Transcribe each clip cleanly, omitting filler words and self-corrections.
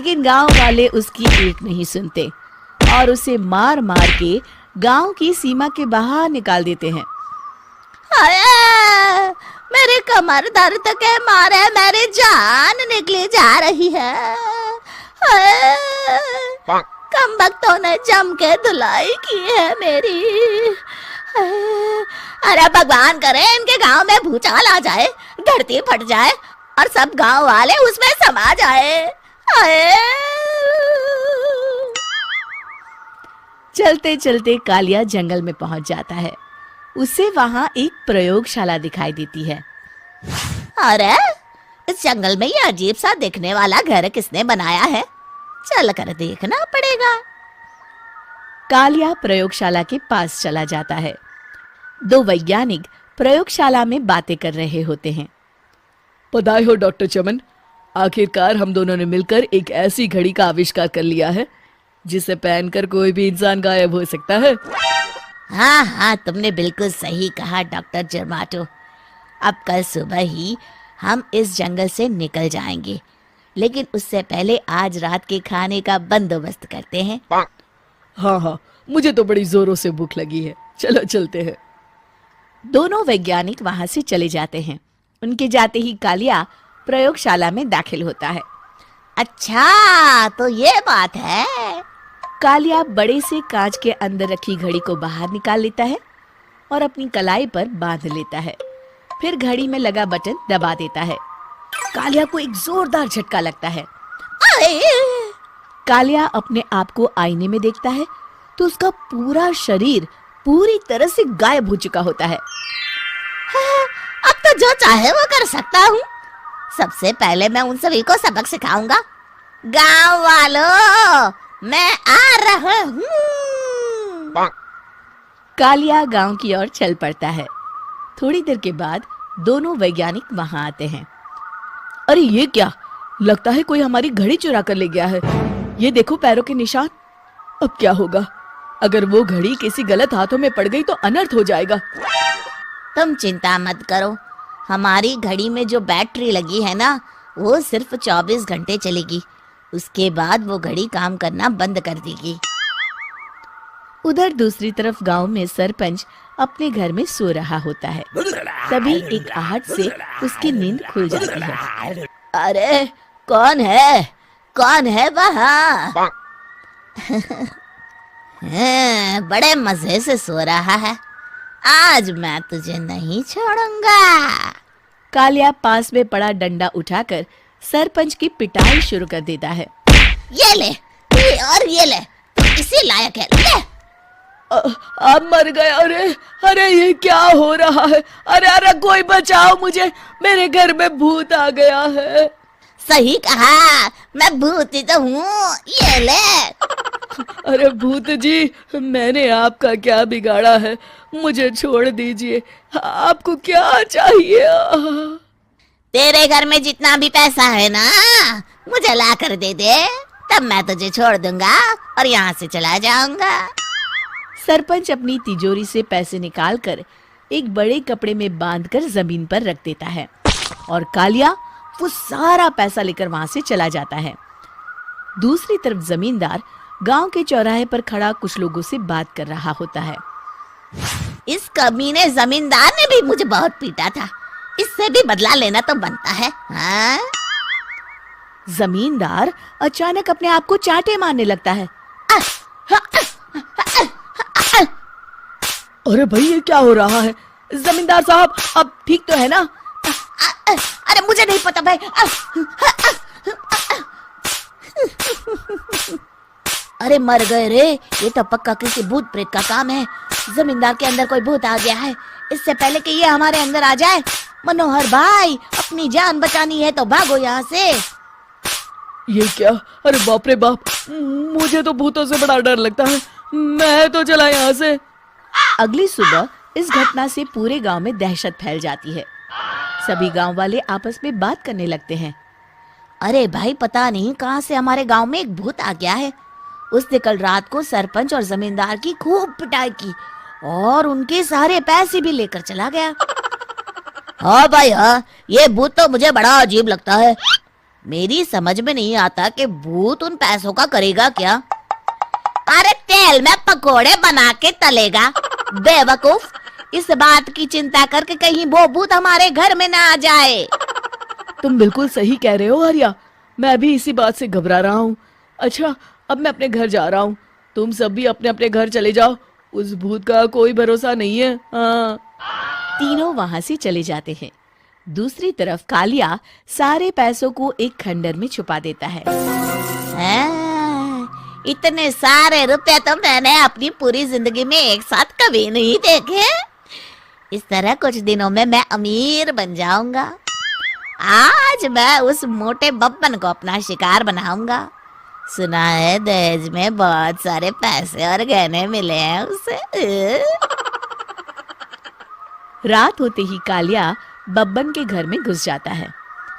लेकिन गांव वाले उसकी एक नहीं सुनते और उसे मार मार के गांव की सीमा के बाहर निकाल देते हैं। हाय, मेरी कमर दर्द के मारे मेरी जान निकली जा रही है। हाय, कमबख्तों ने जम के धुलाई की है मेरी। अरे भगवान करे इनके गांव में भूचाल आ जाए, धरती फट जाए और सब गांव वाले उसमें समा जाए। चलते चलते कालिया जंगल में पहुंच जाता है। उसे वहां एक प्रयोगशाला दिखाई देती है। अरे इस जंगल में ये अजीब सा दिखने वाला घर किसने बनाया है? चल कर देखना पड़ेगा। कालिया प्रयोगशाला के पास चला जाता है। दो वैज्ञानिक प्रयोगशाला में बातें कर रहे होते हैं। बधाई हो डॉक्टर चमन, आखिरकार हम दोनों ने मिलकर एक ऐसी घड़ी का आविष्कार कर लिया है जिसे पहनकर कोई भी इंसान गायब हो सकता है। हाँ हाँ, तुमने बिल्कुल सही कहा डॉक्टर जर्माटो। अब कल सुबह ही हम इस जंगल से निकल जाएंगे, लेकिन उससे पहले आज रात के खाने का बंदोबस्त करते हैं। हाँ हाँ, मुझे तो बड़ी जोरों से भूख लगी है, चलो चलते हैं। दोनों वैज्ञानिक वहां से चले जाते हैं। उनके जाते ही कालिया प्रयोगशाला में दाखिल होता है। अच्छा तो ये बात है। कालिया बड़े से कांच के अंदर रखी घड़ी को बाहर निकाल लेता है और अपनी कलाई पर बांध लेता है। फिर घड़ी में लगा बटन दबा देता है। कालिया को एक जोरदार झटका लगता है। कालिया अपने आप को आईने में देखता है तो उसका पूरा शरीर पूरी तरह से गायब हो चुका होता है। अब तो जो चाहे वो कर सकता हूँ। सबसे पहले मैं उन सभी को सबक सिखाऊंगा। गांव वालों, मैं आ रहा हूँ। कालिया गांव की ओर चल पड़ता है। थोड़ी देर के बाद दोनों वैज्ञानिक वहां आते हैं। अरे ये क्या, लगता है कोई हमारी घड़ी चुरा कर ले गया है। ये देखो पैरों के निशान। अब क्या होगा? अगर वो घड़ी किसी गलत हाथों में पड़ गई तो अनर्थ हो जाएगा। तुम चिंता मत करो, हमारी घड़ी में जो बैटरी लगी है ना, वो सिर्फ 24 घंटे चलेगी। उसके बाद वो घड़ी काम करना बंद कर देगी। उधर दूसरी तरफ गांव में सरपंच अपने घर में सो रहा होता है। तभी एक आहट से उसकी नींद खुल जाती है। अरे कौन है? कौन है वहाँ? बड़े मजे से सो रहा है। आज मैं तुझे नहीं छोड़ूंगा। कालिया पास में पड़ा डंडा उठाकर सरपंच की पिटाई शुरू कर देता है। ये ले, ये और ये ले, तू इसी लायक है, ले। आप मर गए। अरे अरे ये क्या हो रहा है? अरे अरे कोई बचाओ मुझे, मेरे घर में भूत आ गया है। सही कहा, मैं भूत ही तो हूँ, ये ले। अरे भूत जी, मैंने आपका क्या बिगाड़ा है? मुझे छोड़ दीजिए, आपको क्या चाहिए? तेरे घर में जितना भी पैसा है ना, मुझे ला कर दे दे, तब मैं तुझे छोड़ दूंगा और यहाँ से चला जाऊंगा। सरपंच अपनी तिजोरी से पैसे निकालकर एक बड़े कपड़े में बांधकर जमीन पर रख देता है और कालिया वो सारा पैसा लेकर वहां से चला जाता है। दूसरी तरफ जमींदार गांव के चौराहे पर खड़ा कुछ लोगों से बात कर रहा होता है। इस कमीने जमींदार ने भी मुझे बहुत पीटा था, इससे भी बदला लेना तो बनता है। हाँ? जमींदार अचानक अपने आप को चांटे मारने लगता है। अरे भाई ये क्या हो रहा है? जमींदार साहब अब ठीक तो है ना? अरे मुझे नहीं पता भाई। अरे मर गए रे, ये तो पक्का किसी भूत प्रेत का काम है। जमींदार के अंदर कोई भूत आ गया है। इससे पहले कि ये हमारे अंदर आ जाए, मनोहर भाई अपनी जान बचानी है तो भागो यहाँ से। ये क्या? अरे बाप रे बाप, मुझे तो भूतों से बड़ा डर लगता है, मैं तो चला यहाँ से। अगली सुबह इस घटना से पूरे गांव में दहशत फैल जाती है। सभी गांव वाले आपस में बात करने लगते हैं। अरे भाई पता नहीं कहां से हमारे गांव में एक भूत आ गया है। उसने कल रात को सरपंच और जमींदार की खूब पिटाई की और उनके सारे पैसे भी लेकर चला गया। हाँ भाई हाँ, ये भूत तो मुझे बड़ा अजीब लगता है। मेरी समझ में नहीं आता कि भूत उन पैसों का करेगा क्या। अरे तेल में पकोड़े बना के तलेगा बेवकूफ। इस बात की चिंता करके कहीं वो भूत हमारे घर में ना आ जाए। तुम बिल्कुल सही कह रहे हो आर्या, मैं भी इसी बात से घबरा रहा हूँ। अच्छा, अब मैं अपने घर जा रहा हूँ, तुम सब भी अपने अपने घर चले जाओ, उस भूत का कोई भरोसा नहीं है। हाँ। तीनों वहां से चले जाते हैं। दूसरी तरफ कालिया सारे पैसों को एक खंडर में छुपा देता है। इतने सारे रुपए तो मैंने अपनी पूरी जिंदगी में एक साथ कभी नहीं देखे। इस तरह कुछ दिनों में मैं अमीर बन जाऊंगा। आज मैं उस मोटे बब्बन को अपना शिकार बनाऊंगा। सुना है दहेज में बहुत सारे पैसे और गहने मिले हैं उसे। रात होते ही कालिया बब्बन के घर में घुस जाता है।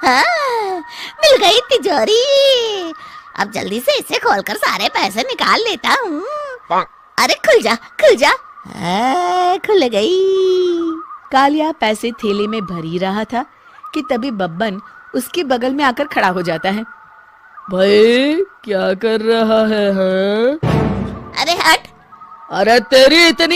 हाँ, मिल गई तिजोरी। अब जल्दी से इसे खोलकर सारे पैसे निकाल लेता हूँ। अरे खुल जा खुल जा। खुल गई। कालिया पैसे थैले में भर ही रहा था कि तभी बब्बन उसके बगल में आकर खड़ा हो जाता है। भाई क्या कर रहा है? हाँ? अरे हट। अरे तेरी इतनी